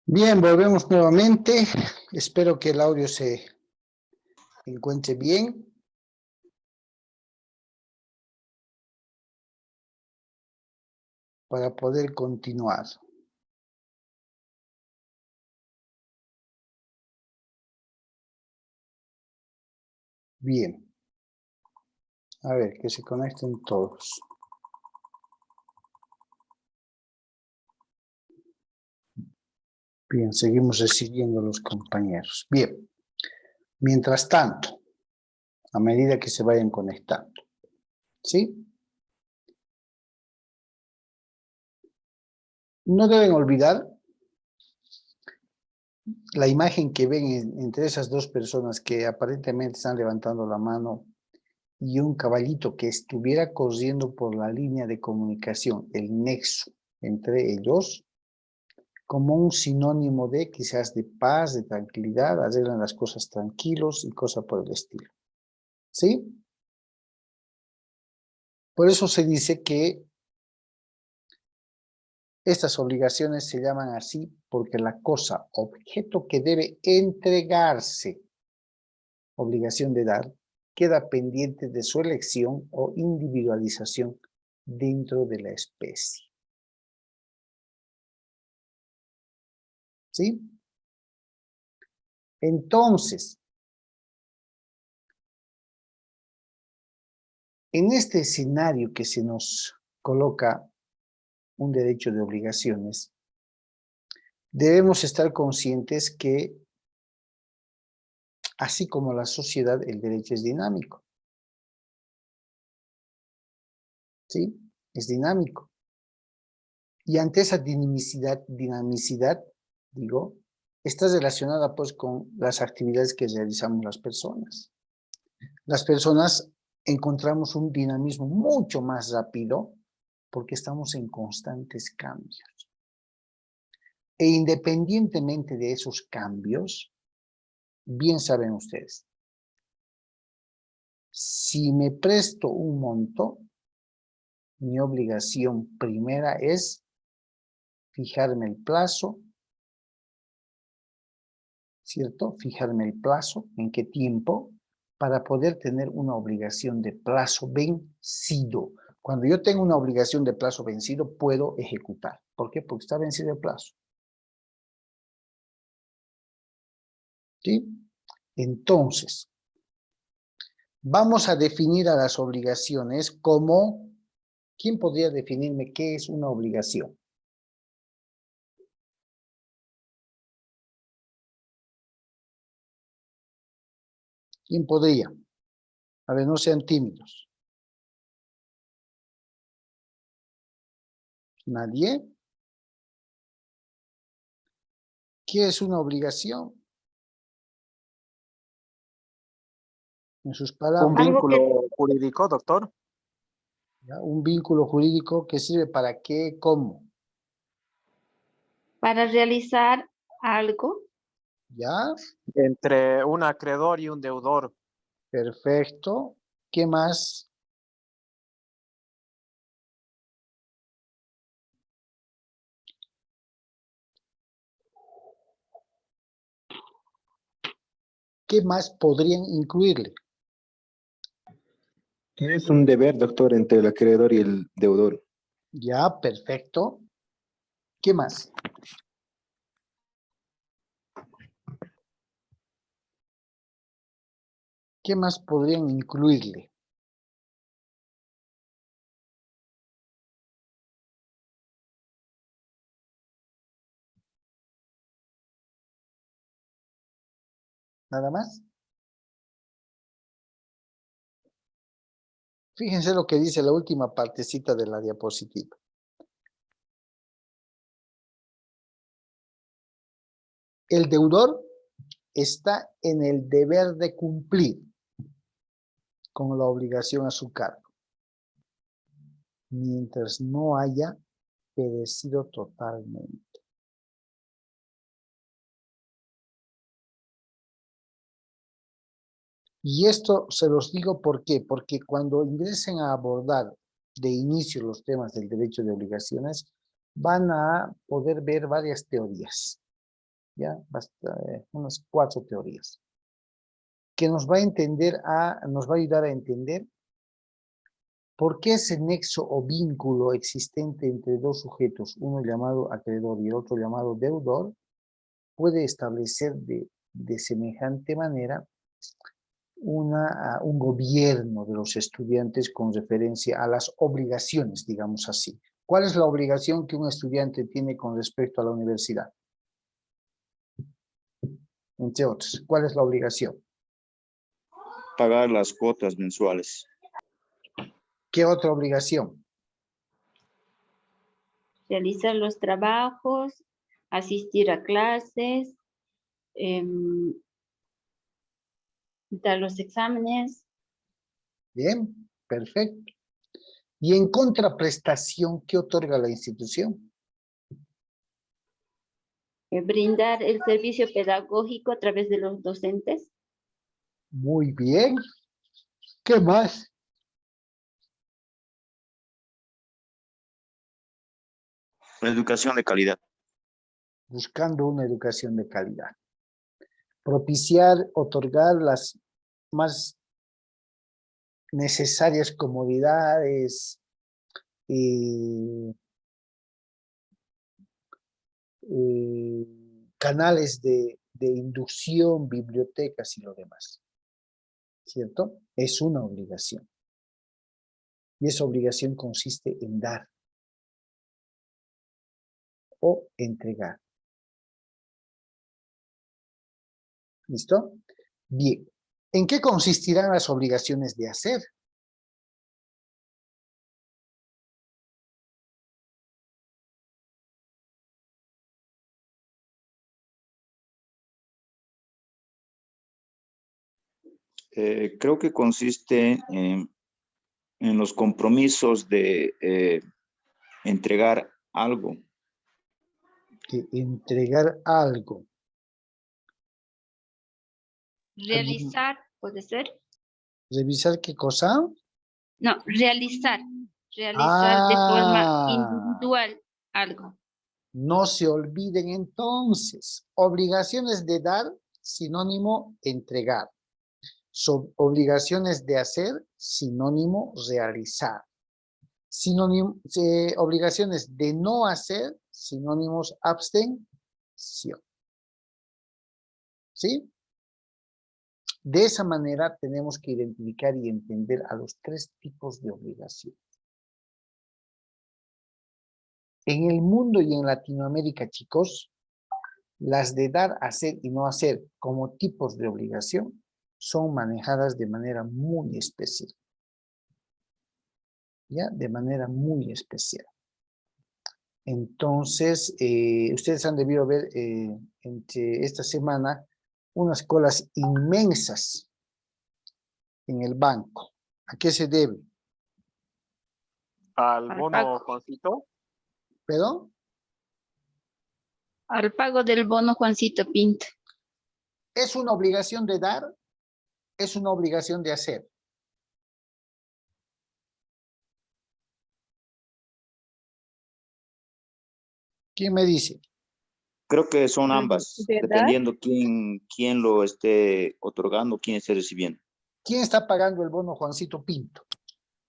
Bien, volvemos nuevamente. Espero que el audio se encuentre bien. Para poder continuar. Bien. A ver, que se conecten todos. Bien, seguimos recibiendo a los compañeros. Bien. Mientras tanto, a medida que se vayan conectando. ¿Sí? No deben olvidar la imagen que ven entre esas dos personas que aparentemente están levantando la mano y un caballito que estuviera corriendo por la línea de comunicación, el nexo entre ellos, como un sinónimo de quizás de paz, de tranquilidad, arreglan las cosas tranquilos y cosas por el estilo. ¿Sí? Por eso se dice que estas obligaciones se llaman así porque la cosa, objeto que debe entregarse, obligación de dar, queda pendiente de su elección o individualización dentro de la especie. ¿Sí? Entonces, en este escenario que se nos coloca un derecho de obligaciones, debemos estar conscientes que, así como la sociedad, el derecho es dinámico. ¿Sí? Es dinámico. Y ante esa dinamicidad, digo, está relacionada pues con las actividades que realizamos las personas. Las personas encontramos un dinamismo mucho más rápido porque estamos en constantes cambios. E independientemente de esos cambios, bien saben ustedes, si me presto un monto, mi obligación primera es fijarme el plazo, ¿cierto? Fijarme el plazo, en qué tiempo, para poder tener una obligación de plazo vencido. Cuando yo tengo una obligación de plazo vencido, puedo ejecutar. ¿Por qué? Porque está vencido el plazo. ¿Sí? Entonces, vamos a definir a las obligaciones como, ¿quién podría definirme qué es una obligación? ¿Quién podría? A ver, no sean tímidos. ¿Nadie? ¿Qué es una obligación? En sus Un palabras. vínculo jurídico, doctor. ¿Ya? Un vínculo jurídico que sirve para qué, cómo. Para realizar algo. ¿Ya? Entre un acreedor y un deudor. Perfecto. ¿Qué más? ¿Qué más podrían incluirle? Es un deber, doctor, entre el acreedor y el deudor. Ya, perfecto. ¿Qué más? ¿Qué más podrían incluirle? ¿Nada más? Fíjense lo que dice la última partecita de la diapositiva. El deudor está en el deber de cumplir con la obligación a su cargo, mientras no haya perecido totalmente. Y esto se los digo ¿por qué? Porque cuando ingresen a abordar de inicio los temas del derecho de obligaciones, van a poder ver varias teorías. Ya, basta, unas 4 teorías. Que nos va a ayudar a entender por qué ese nexo o vínculo existente entre dos sujetos, uno llamado acreedor y el otro llamado deudor, puede establecer de semejante manera un gobierno de los estudiantes con referencia a las obligaciones, digamos así. ¿Cuál es la obligación que un estudiante tiene con respecto a la universidad? Entre otras, ¿cuál es la obligación? Pagar las cuotas mensuales. ¿Qué otra obligación? Realizar los trabajos, asistir a clases, dar los exámenes, Bien, perfecto. Y en contraprestación, ¿qué otorga la institución? brindar el servicio pedagógico a través de los docentes, Muy bien. ¿Qué más? Educación de calidad. Buscando una educación de calidad. Propiciar, otorgar las más necesarias comodidades, canales de inducción, bibliotecas y lo demás. ¿Cierto? Es una obligación. Y esa obligación consiste en dar o entregar. ¿Listo? Bien. ¿En qué consistirán las obligaciones de hacer? Creo que consiste en los compromisos de entregar algo. De entregar algo. realizar, ¿puede ser? ¿Revisar qué cosa? No, realizar de forma Ah, individual algo. no se olviden entonces. Obligaciones de dar, sinónimo entregar. Obligaciones de hacer, sinónimo realizar. Sinónimo, obligaciones de no hacer, sinónimos abstención. ¿Sí? De esa manera tenemos que identificar y entender a los 3 tipos de obligaciones. En el mundo y en Latinoamérica, chicos, las de dar, hacer y no hacer como tipos de obligación son manejadas de manera muy especial. ¿Ya? De manera muy especial. Entonces, ustedes han debido ver entre esta semana unas colas inmensas en el banco. ¿A qué se debe? Al Al bono, pago. Juancito. ¿Perdón? Al pago del bono Juancito Pinto. ¿Es una obligación de dar? ¿Es una obligación de hacer? ¿Quién me dice? Creo que son ambas, ¿De dar? dependiendo quién lo esté otorgando, quién esté recibiendo. ¿Quién está pagando el bono Juancito Pinto?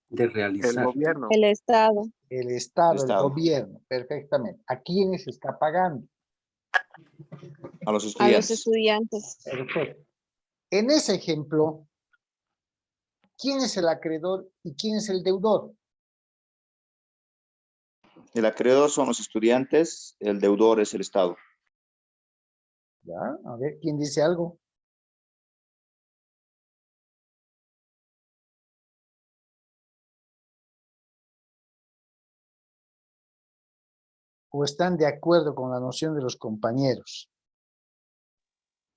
De El realizar. gobierno. El Estado. El Estado, el Estado. gobierno, perfectamente. ¿A quiénes está pagando? A los A los estudiantes. estudiantes. Perfecto. En ese ejemplo, ¿quién es el acreedor y quién es el deudor? El acreedor son los estudiantes, el deudor es el Estado. ¿Ya? A ver, ¿quién dice algo? ¿O están de acuerdo con la noción de los compañeros?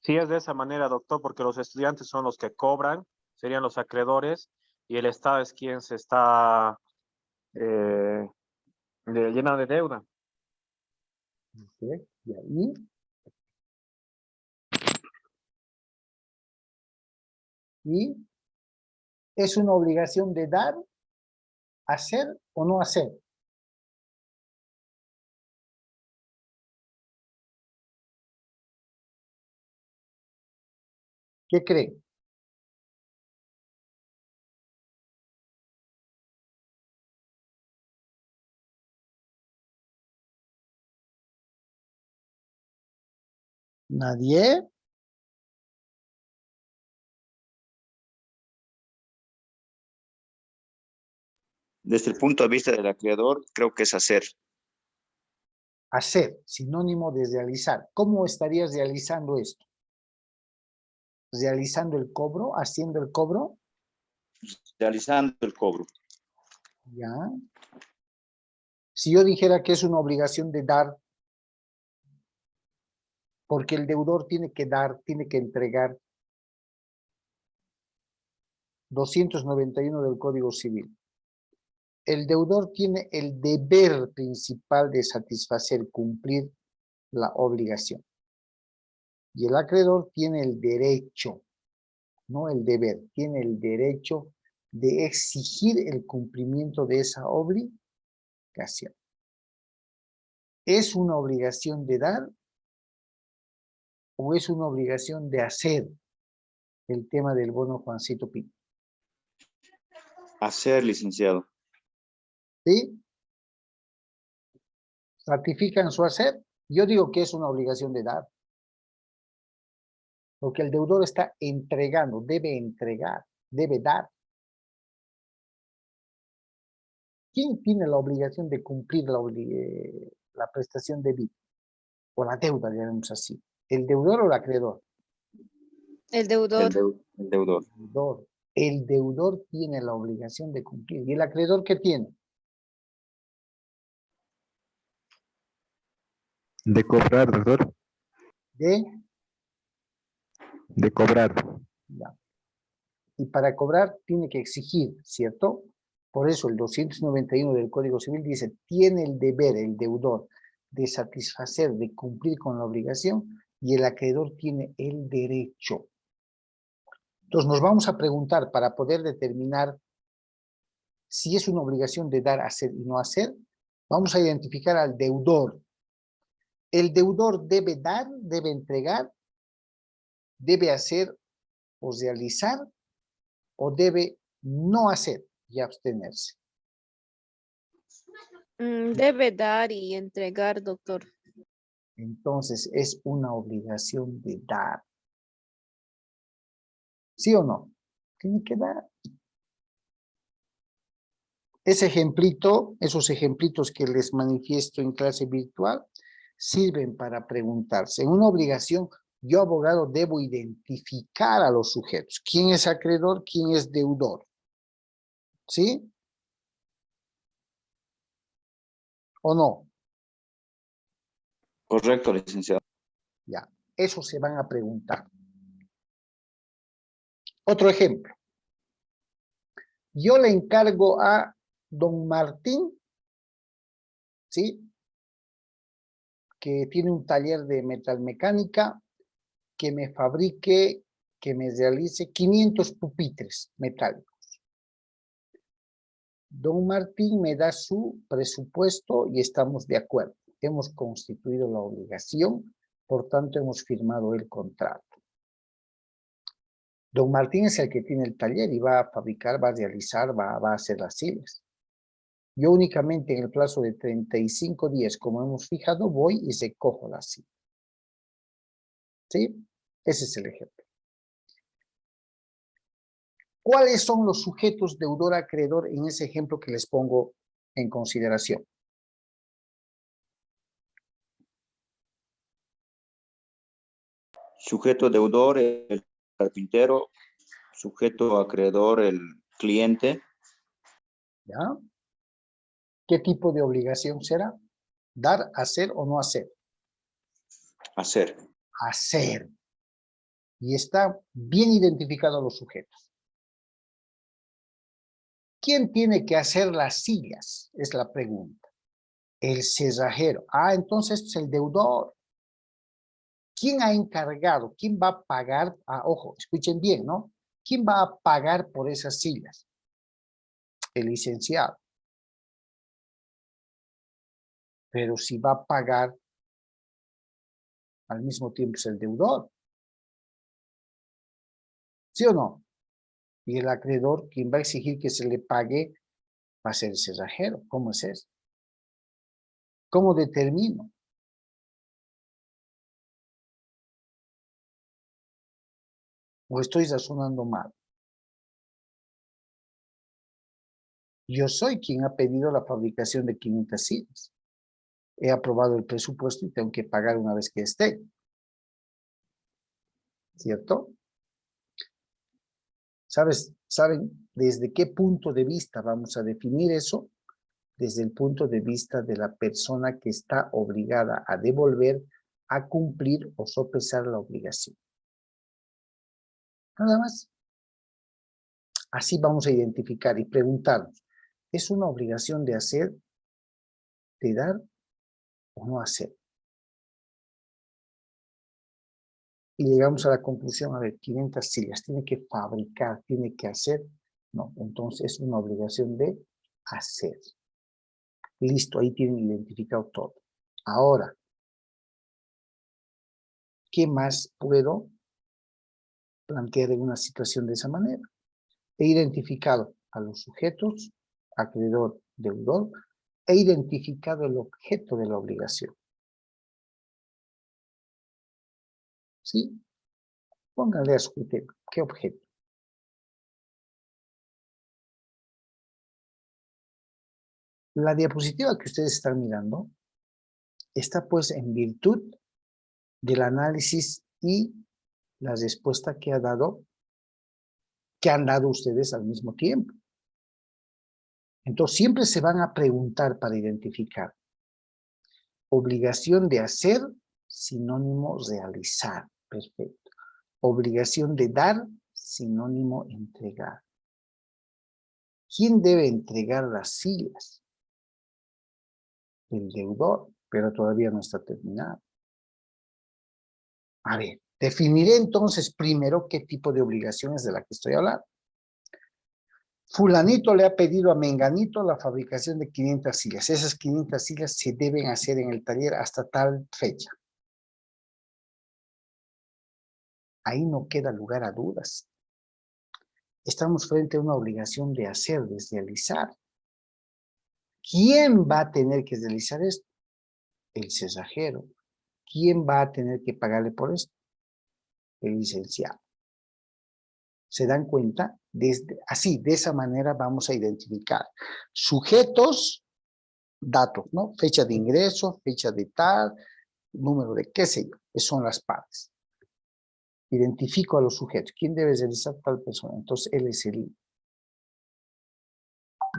Sí, es de esa manera, doctor, porque los estudiantes son los que cobran, serían los acreedores, y el Estado es quien se está llena de deuda. ¿Sí? ¿Y ahí? ¿Y es una obligación de dar, hacer o no hacer? ¿Qué creen? ¿Nadie? Desde el punto de vista del acreedor, creo que es hacer. Hacer, sinónimo de realizar. ¿Cómo estarías realizando esto? ¿Realizando el cobro? ¿Haciendo el cobro? Realizando el cobro. Ya. Si yo dijera que es una obligación de dar, porque el deudor tiene que dar, tiene que entregar 291 del Código Civil. El deudor tiene el deber principal de satisfacer, cumplir la obligación. Y el acreedor tiene el derecho, no el deber, tiene el derecho de exigir el cumplimiento de esa obligación. ¿Es una obligación de dar o es una obligación de hacer el tema del bono Juancito Pinto? Hacer, licenciado. ¿Sí? ¿Ratifican su hacer? Yo digo que es una obligación de dar. Porque el deudor está entregando, debe entregar, debe dar. ¿Quién tiene la obligación de cumplir la prestación debida? O la deuda, digamos así. ¿El deudor o el acreedor? El deudor. El deudor. El deudor. El deudor tiene la obligación de cumplir. ¿Y el acreedor qué tiene? De cobrar, doctor. De cobrar. Ya. Y para cobrar tiene que exigir, ¿cierto? Por eso el 291 del Código Civil dice, tiene el deber, el deudor, de satisfacer, de cumplir con la obligación, y el acreedor tiene el derecho. Entonces nos vamos a preguntar para poder determinar si es una obligación de dar, hacer y no hacer, vamos a identificar al deudor. El deudor debe dar, debe entregar, debe hacer o realizar, o debe no hacer y abstenerse. Debe dar y entregar, doctor. Entonces es una obligación de dar. ¿Sí o no? Tiene que dar. Ese ejemplito, esos ejemplitos que les manifiesto en clase virtual, sirven para preguntarse. En una obligación, yo, abogado, debo identificar a los sujetos. ¿Quién es acreedor? ¿Quién es deudor? ¿Sí? ¿O no? Correcto, licenciado. Ya, eso se van a preguntar. Otro ejemplo. Yo le encargo a don Martín, ¿sí? Que tiene un taller de metalmecánica, que me fabrique, que me realice 500 pupitres metálicos. Don Martín me da su presupuesto y estamos de acuerdo. Hemos constituido la obligación, por tanto hemos firmado el contrato. Don Martín es el que tiene el taller y va a fabricar, va a realizar, va a hacer las sillas. Yo únicamente en el plazo de 35 días, como hemos fijado, voy y recojo la silla. ¿Sí? Ese es el ejemplo. ¿Cuáles son los sujetos deudor-acreedor en ese ejemplo que les pongo en consideración? Sujeto deudor, el carpintero. Sujeto acreedor, el cliente. ¿Ya? ¿Qué tipo de obligación será? ¿Dar, hacer o no hacer? Hacer. Hacer. Y está bien identificados los sujetos. ¿Quién tiene que hacer las sillas? Es la pregunta. El cerrajero. Ah, entonces es el deudor. ¿Quién ha encargado? ¿Quién va a pagar? Ah, ojo, escuchen bien, ¿no? ¿Quién va a pagar por esas sillas? El licenciado. Pero si va a pagar, al mismo tiempo es el deudor. ¿Sí o no? Y el acreedor, quien va a exigir que se le pague, va a ser el cerrajero. ¿Cómo es eso? ¿Cómo determino? ¿O estoy razonando mal? Yo soy quien ha pedido la fabricación de 500 sillas. He aprobado el presupuesto y tengo que pagar una vez que esté. ¿Cierto? ¿Saben desde qué punto de vista vamos a definir eso? Desde el punto de vista de la persona que está obligada a devolver, a cumplir o sopesar la obligación. Nada más. Así vamos a identificar y preguntarnos, ¿es una obligación de hacer, de dar o no hacer? Y llegamos a la conclusión, a ver, 500 sillas, tiene que fabricar, tiene que hacer. No, entonces es una obligación de hacer. Listo, ahí tienen identificado todo. Ahora, ¿qué más puedo plantear en una situación de esa manera? He identificado a los sujetos, acreedor, deudor, he identificado el objeto de la obligación. ¿Sí? Póngale a su criterio. ¿Qué objeto? La diapositiva que ustedes están mirando está pues en virtud del análisis y la respuesta que han dado ustedes al mismo tiempo. Entonces siempre se van a preguntar para identificar. Obligación de hacer, sinónimo realizar. Perfecto. Obligación de dar, sinónimo entregar. ¿Quién debe entregar las sillas? El deudor, pero todavía no está terminado. A ver, definiré entonces primero qué tipo de obligaciones de la que estoy hablando. Fulanito le ha pedido a Menganito la fabricación de 500 sillas. Esas 500 sillas se deben hacer en el taller hasta tal fecha. Ahí no queda lugar a dudas. Estamos frente a una obligación de hacer, de realizar. ¿Quién va a tener que realizar esto? El cerrajero. ¿Quién va a tener que pagarle por esto? El licenciado. ¿Se dan cuenta? Así, de esa manera vamos a identificar sujetos, datos, ¿no? Fecha de ingreso, fecha de tal, número de qué sé yo, que son las partes. Identifico a los sujetos. ¿Quién debe realizar tal persona? Entonces, él es el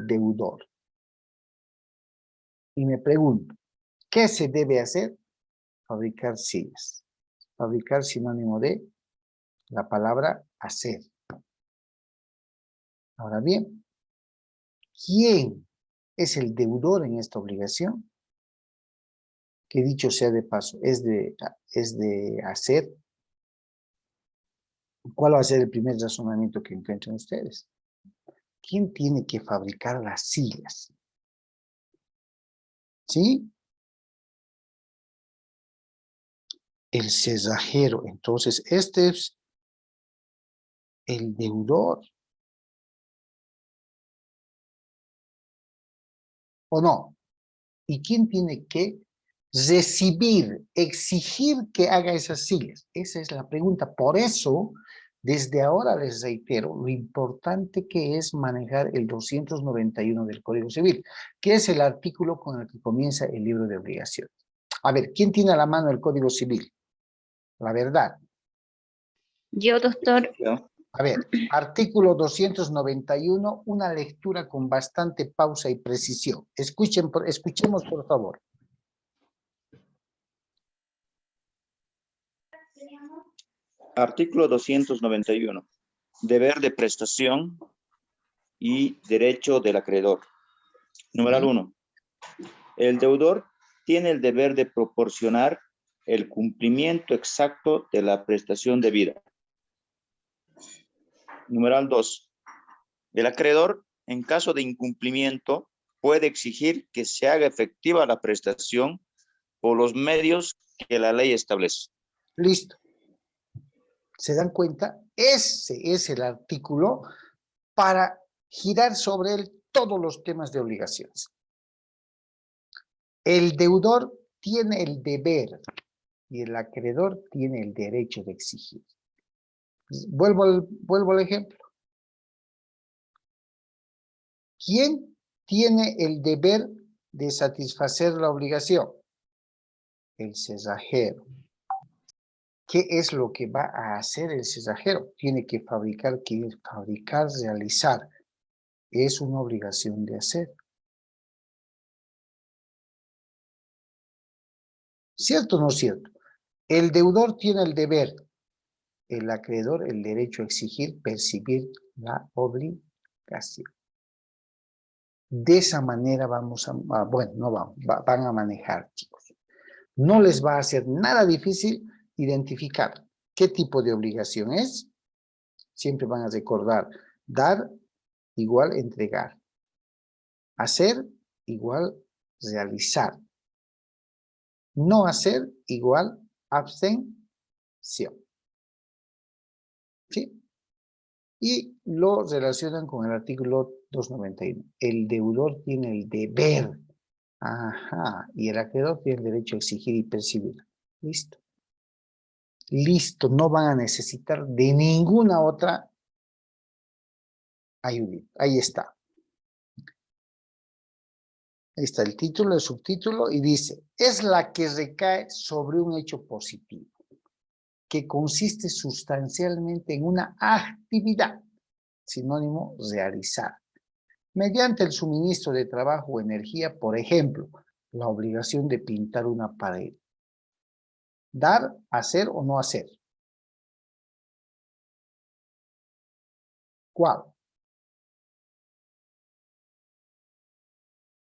deudor. Y me pregunto, ¿qué se debe hacer? Fabricar sillas. Fabricar sinónimo de la palabra hacer. Ahora bien, ¿quién es el deudor en esta obligación? Que dicho sea de paso, es de hacer. ¿Cuál va a ser el primer razonamiento que encuentren ustedes? ¿Quién tiene que fabricar las sillas? ¿Sí? El cerrajero. Entonces, este es el deudor. ¿O no? ¿Y quién tiene que recibir, exigir que haga esas sillas? Esa es la pregunta. Por eso, desde ahora les reitero lo importante que es manejar el 291 del Código Civil, que es el artículo con el que comienza el libro de obligaciones. A ver, ¿quién tiene a la mano el Código Civil? La verdad. Yo, doctor. A ver, artículo 291, una lectura con bastante pausa y precisión. Escuchemos, por favor. Artículo 291. Deber de prestación y derecho del acreedor. Numeral 1. El deudor tiene el deber de proporcionar el cumplimiento exacto de la prestación debida. Numeral 2. El acreedor, en caso de incumplimiento, puede exigir que se haga efectiva la prestación por los medios que la ley establece. Listo. ¿Se dan cuenta? Ese es el artículo para girar sobre él todos los temas de obligaciones. El deudor tiene el deber y el acreedor tiene el derecho de exigir. Vuelvo al ejemplo. ¿Quién tiene el deber de satisfacer la obligación? El cerrajero. ¿Qué es lo que va a hacer el cerrajero? Tiene que fabricar, realizar. Es una obligación de hacer. ¿Cierto o no cierto? El deudor tiene el deber, el acreedor el derecho a exigir, percibir la obligación. De esa manera vamos bueno, no vamos, van a manejar, chicos. No les va a hacer nada difícil identificar qué tipo de obligación es. Siempre van a recordar, dar igual entregar. Hacer igual realizar. No hacer igual abstención. ¿Sí? Y lo relacionan con el artículo 291. El deudor tiene el deber. Ajá. Y el acreedor tiene el derecho a exigir y percibir. Listo. Listo. No van a necesitar de ninguna otra ayuda. Ahí está. Ahí está el título, el subtítulo, y dice, es la que recae sobre un hecho positivo, que consiste sustancialmente en una actividad, sinónimo realizar, mediante el suministro de trabajo o energía, por ejemplo, la obligación de pintar una pared. Dar, hacer o no hacer. ¿Cuál?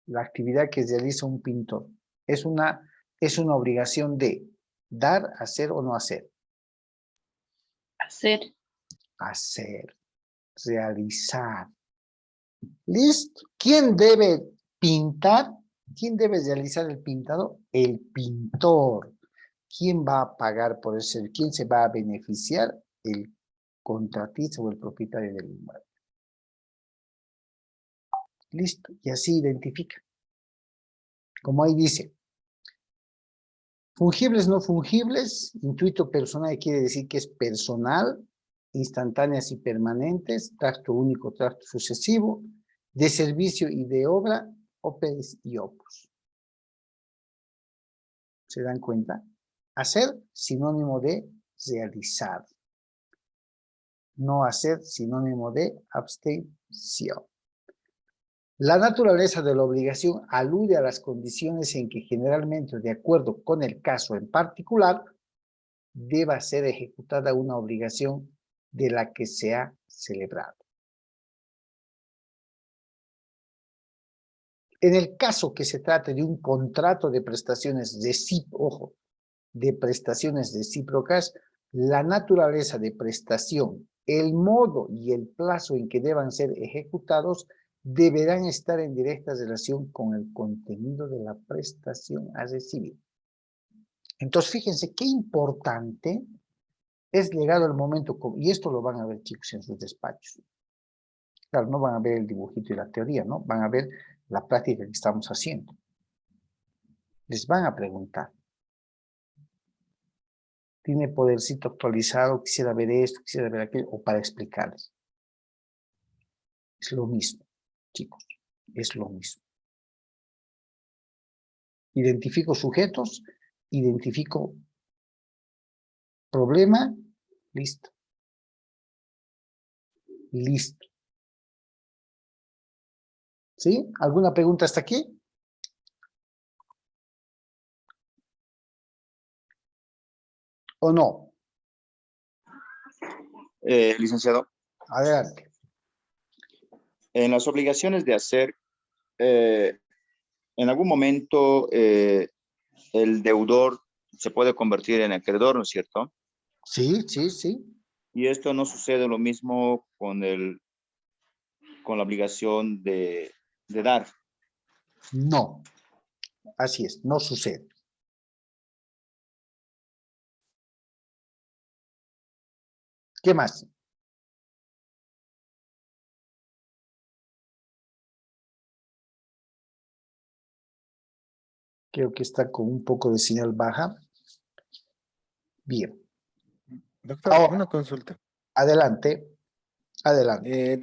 La actividad que realiza un pintor. Es una obligación de dar, hacer o no hacer. Hacer. Hacer, realizar. ¿Listo? ¿Quién debe pintar? ¿Quién debe realizar el pintado? El pintor. ¿Quién va a pagar por ese? ¿Quién se va a beneficiar? El contratista o el propietario del inmueble. Listo. Y así identifica. Como ahí dice. Fungibles, no fungibles. Intuito personal quiere decir que es personal. Instantáneas y permanentes. Tracto único, tracto sucesivo. De servicio y de obra. Operes y opus. ¿Se dan cuenta? Hacer, sinónimo de realizar. No hacer, sinónimo de abstención. La naturaleza de la obligación alude a las condiciones en que generalmente, de acuerdo con el caso en particular, deba ser ejecutada una obligación de la que se ha celebrado. En el caso que se trate de un contrato de prestaciones de prestaciones recíprocas, la naturaleza de prestación, el modo y el plazo en que deban ser ejecutados deberán estar en directa relación con el contenido de la prestación a recibir. Entonces, fíjense qué importante es llegado el momento, y esto lo van a ver, chicos, en sus despachos. Claro, no van a ver el dibujito y la teoría, ¿no? Van a ver la práctica que estamos haciendo. Les van a preguntar. Tiene podercito actualizado, quisiera ver esto, quisiera ver aquello, o para explicarles. Es lo mismo, chicos, es lo mismo. Identifico sujetos, identifico problema, listo. Listo. ¿Sí? ¿Alguna pregunta hasta aquí? ¿O no? Licenciado, Adelante. en las obligaciones de hacer, en algún momento el deudor se puede convertir en acreedor, ¿no es cierto? Sí, sí, sí. Y esto no sucede lo mismo con la obligación de dar. No. Así es, no sucede. ¿Qué más? Creo que está con un poco de señal baja. Bien. Doctor, Ahora, una consulta. adelante. Adelante.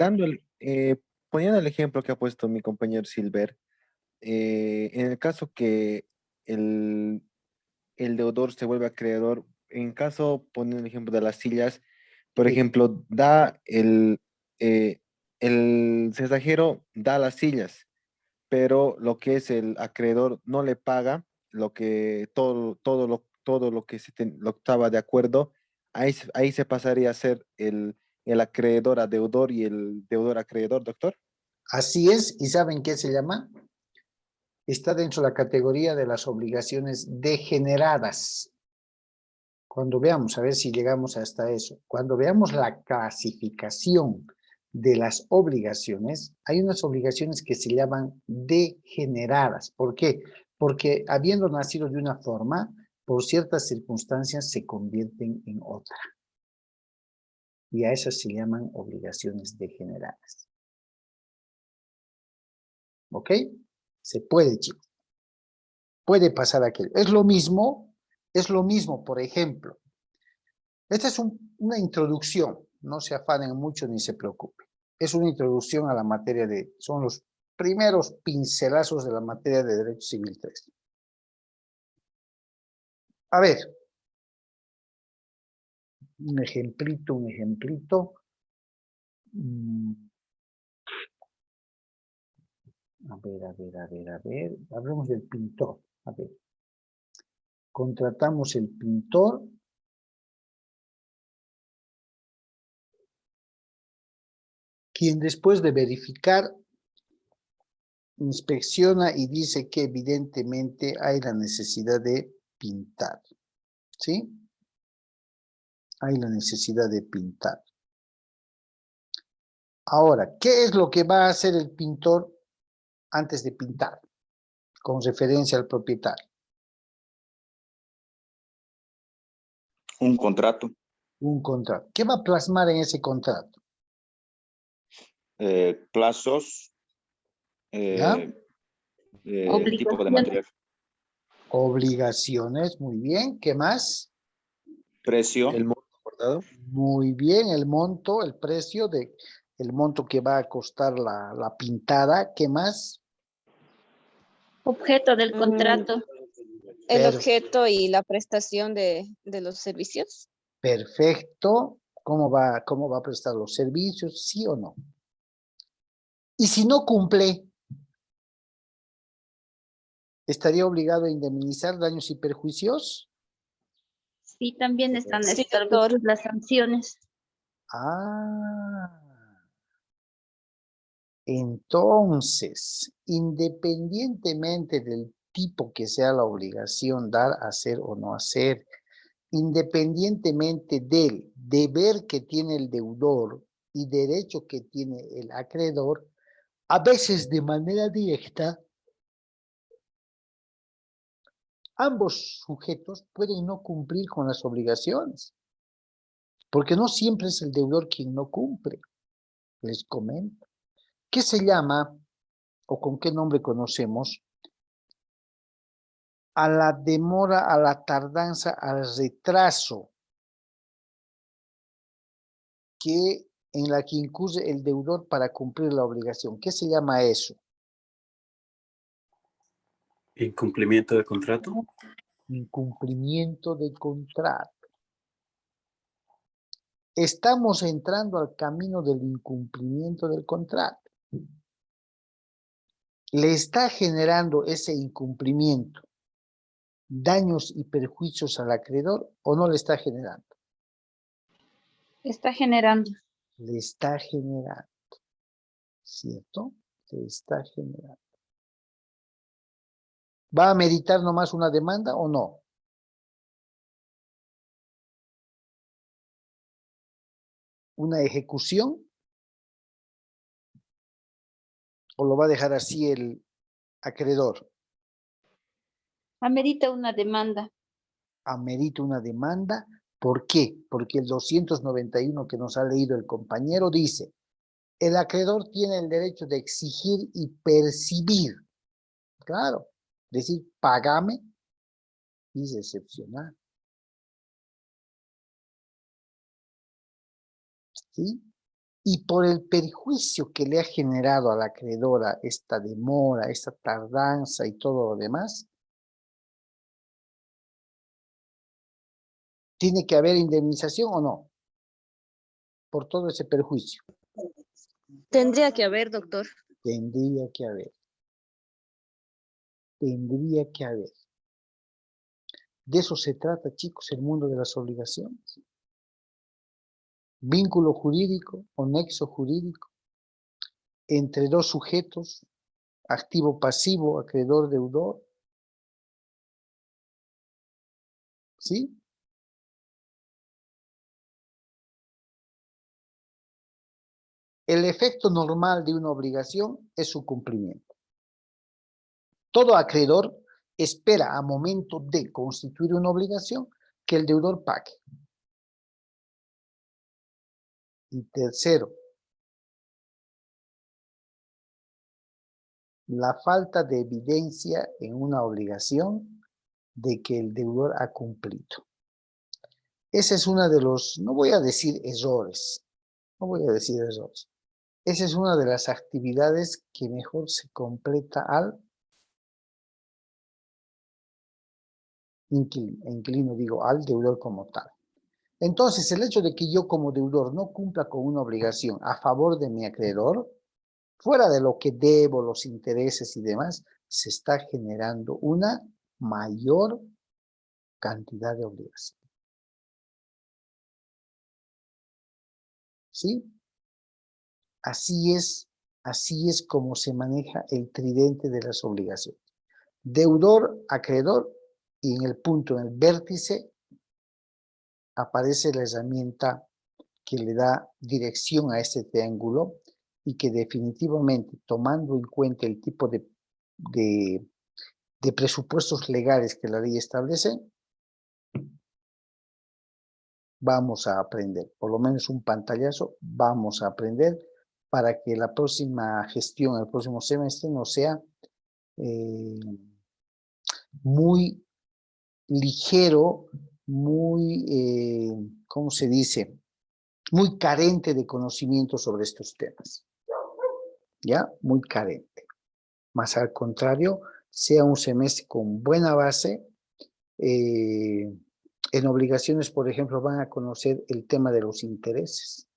Poniendo el ejemplo que ha puesto mi compañero Silver, en el caso que el, el deudor se vuelve acreedor, en caso, poniendo el ejemplo de las sillas, por Sí. ejemplo, el cesajero da las sillas, pero lo que es el acreedor no le paga todo lo que lo estaba de acuerdo, ahí se pasaría a ser el acreedor a deudor y el deudor acreedor, doctor. Así es. ¿Y saben qué se llama? Está dentro de la categoría de las obligaciones degeneradas. Cuando veamos, a ver si llegamos hasta eso, cuando veamos la clasificación de las obligaciones, hay unas obligaciones que se llaman degeneradas. ¿Por qué? Porque habiendo nacido de una forma, por ciertas circunstancias se convierten en otra. Y a esas se llaman obligaciones degeneradas. ¿Ok? Se puede, chicos. Puede pasar aquello. Es lo mismo, por ejemplo. Esta es una introducción, no se afanen mucho ni se preocupen. Es una introducción a la materia son los primeros pincelazos de la materia de Derecho Civil 3. A ver, un ejemplito. A ver, hablemos del pintor. A ver, contratamos el pintor. Quien después de verificar, inspecciona y dice que evidentemente hay la necesidad de pintar, ¿sí? Hay la necesidad de pintar. Ahora, ¿qué es lo que va a hacer el pintor antes de pintar? Con referencia al propietario. Un contrato, Un contrato. ¿Qué va a plasmar en ese contrato? plazos, ¿Ya? tipo de material, Obligaciones, muy bien. ¿Qué más? precio, El monto acordado. Muy bien, el monto, el precio el monto que va a costar la pintada. ¿Qué más? Objeto del Mm, contrato. el Per- objeto y la prestación de los servicios. Perfecto. ¿Cómo va a prestar los servicios? ¿Sí o no? Y si no cumple, ¿estaría obligado a indemnizar daños y perjuicios? Sí, también están Sí, establecidas doctor. las sanciones. Ah, entonces, independientemente del tipo que sea la obligación dar, hacer o no hacer, independientemente del deber que tiene el deudor y derecho que tiene el acreedor, a veces de manera directa, ambos sujetos pueden no cumplir con las obligaciones, porque no siempre es el deudor quien no cumple. Les comento. ¿Qué se llama o con qué nombre conocemos a la demora, a la tardanza, al retraso en la que incurre el deudor para cumplir la obligación? ¿Qué se llama eso? Incumplimiento de contrato. Incumplimiento de contrato. Estamos entrando al camino del incumplimiento del contrato. ¿Le está generando ese incumplimiento daños y perjuicios al acreedor o no le está generando? Está generando. Le está generando, ¿cierto? Le está generando. ¿Va a meditar nomás una demanda o no? ¿Una ejecución? ¿O lo va a dejar así el acreedor? Amerita una demanda. Amerita una demanda ¿Por qué? Porque el 291 que nos ha leído el compañero dice, el acreedor tiene el derecho de exigir y percibir. Claro, decir, págame es excepcional. ¿Sí? Y por el perjuicio que le ha generado a la acreedora esta demora, esta tardanza y todo lo demás, ¿tiene que haber indemnización o no? Por todo ese perjuicio. Tendría que haber, doctor. Tendría que haber. Tendría que haber. De eso se trata, chicos, el mundo de las obligaciones. Vínculo jurídico o nexo jurídico entre dos sujetos, activo-pasivo, acreedor-deudor. ¿Sí? El efecto normal de una obligación es su cumplimiento. Todo acreedor espera a momento de constituir una obligación que el deudor pague. Y tercero, la falta de evidencia en una obligación de que el deudor ha cumplido. Ese es uno de los, no voy a decir errores, esa es una de las actividades que mejor se completa al inquilino, digo, al deudor como tal. Entonces, el hecho de que yo como deudor no cumpla con una obligación a favor de mi acreedor, fuera de lo que debo, los intereses y demás, se está generando una mayor cantidad de obligaciones. ¿Sí? Así es como se maneja el tridente de las obligaciones. Deudor, acreedor, y en el punto, en el vértice, aparece la herramienta que le da dirección a este triángulo y que definitivamente, tomando en cuenta el tipo de presupuestos legales que la ley establece, vamos a aprender, por lo menos un pantallazo, vamos a aprender para que la próxima gestión, el próximo semestre, no sea muy ligero, muy, ¿cómo se dice? Muy carente de conocimiento sobre estos temas. ¿Ya? Muy carente. Más al contrario, sea un semestre con buena base. En obligaciones, por ejemplo, van a conocer el tema de los intereses.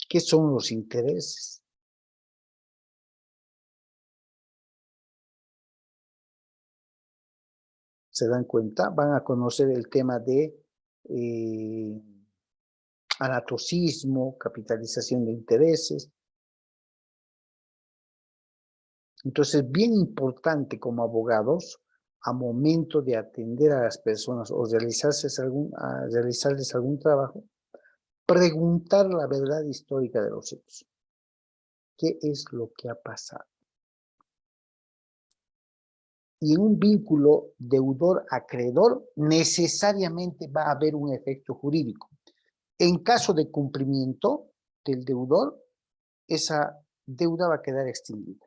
¿Qué son los intereses? ¿Se dan cuenta? Van a conocer el tema de anatocismo, capitalización de intereses. Entonces, bien importante como abogados, a momento de atender a las personas o realizarles algún trabajo, preguntar la verdad histórica de los hechos. ¿Qué es lo que ha pasado? Y en un vínculo deudor-acreedor necesariamente va a haber un efecto jurídico. En caso de cumplimiento del deudor, esa deuda va a quedar extinguida.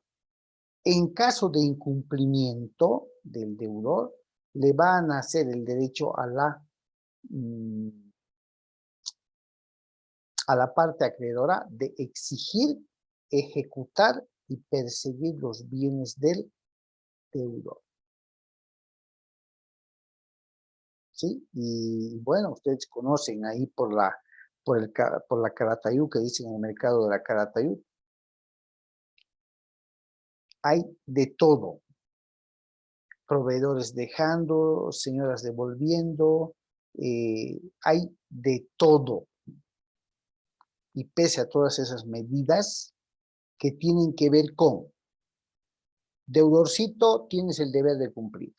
En caso de incumplimiento del deudor, le va a nacer el derecho a la parte acreedora de exigir, ejecutar y perseguir los bienes del deudor. ¿Sí? Y bueno, ustedes conocen ahí por la Caratayud, que dicen en el mercado de la Caratayud. Hay de todo. Proveedores dejando, señoras devolviendo, hay de todo. Y pese a todas esas medidas que tienen que ver con deudorcito, tienes el deber de cumplir.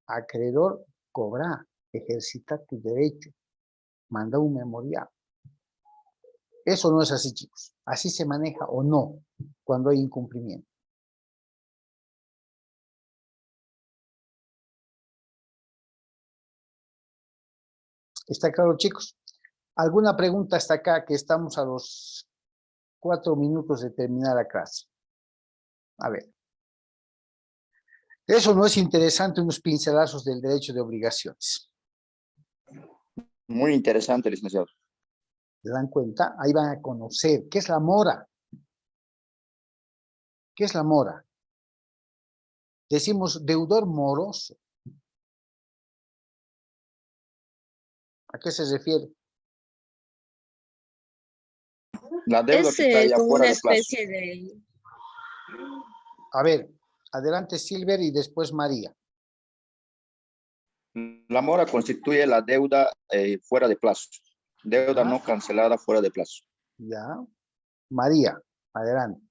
Acreedor, cobra, ejercita tu derecho, manda un memorial. Eso no es así, chicos. Así se maneja o no cuando hay incumplimiento. ¿Está claro, chicos? ¿Alguna pregunta hasta acá, que estamos a los 4 minutos de terminar la clase? A ver. Eso no es interesante, unos pincelazos del derecho de obligaciones. Muy interesante, licenciado. ¿Se dan cuenta? Ahí van a conocer qué es la mora. ¿Qué es la mora? Decimos deudor moroso. ¿A qué se refiere? La deuda Es que está ya como fuera una de plazo. especie de... A ver, adelante Silver y después María. La mora constituye la deuda fuera de plazo. Deuda no cancelada fuera de plazo. Ya. María, adelante.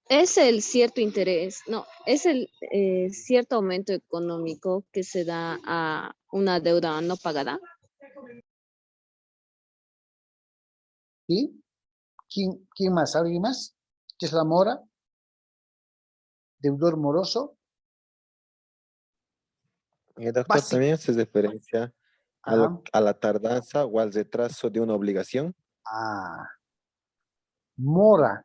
Es el cierto interés, no, es el cierto aumento económico que se da a una deuda no pagada. ¿Sí? ¿Quién más? ¿Alguien más? ¿Qué es la mora? Deudor moroso. Doctor, Básico. también hace referencia a la tardanza o al retraso de una obligación. Mora,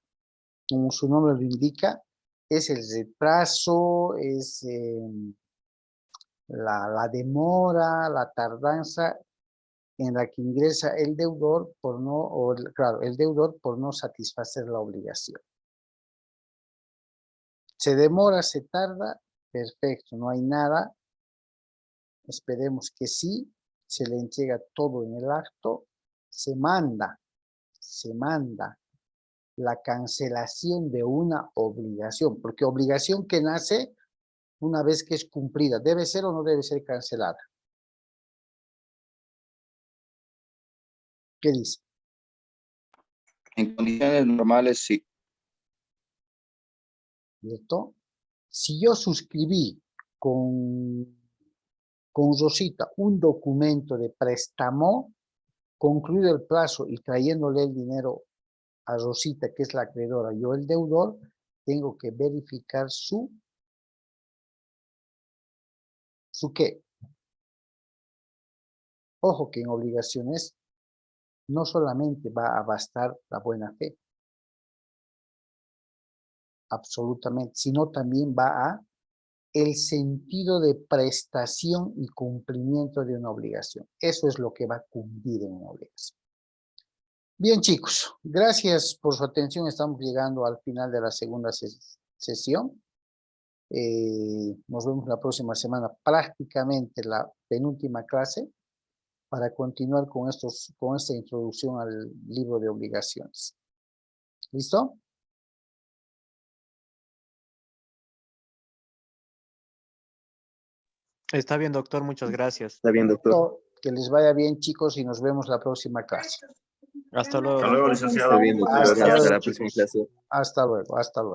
como su nombre lo indica, es el retraso, es la demora, la tardanza en la que ingresa el deudor por no, el deudor por no satisfacer la obligación. Se demora, se tarda, perfecto, no hay nada. Esperemos que sí, se le entrega todo en el acto, se manda la cancelación de una obligación, porque obligación que nace una vez que es cumplida, ¿debe ser o no debe ser cancelada? ¿Qué dice? En condiciones normales, sí. ¿Cierto? Si yo suscribí con Rosita un documento de préstamo, concluido el plazo y trayéndole el dinero a Rosita, que es la acreedora, yo el deudor, tengo que verificar ¿su qué? Ojo que en obligaciones no solamente va a bastar la buena fe, absolutamente, sino también va a el sentido de prestación y cumplimiento de una obligación. Eso es lo que va a cumplir en una obligación. Bien, chicos, gracias por su atención. Estamos llegando al final de la segunda sesión. Nos vemos la próxima semana, prácticamente la penúltima clase, para continuar con esta introducción al libro de obligaciones. ¿Listo? Está bien, doctor, muchas gracias. Está bien, doctor. Que les vaya bien, chicos, y nos vemos la próxima clase. Hasta luego. Hasta luego, doctor. licenciado. Está bien, doctor. Hasta Hasta luego, la próxima chicos. clase. Hasta luego, hasta luego.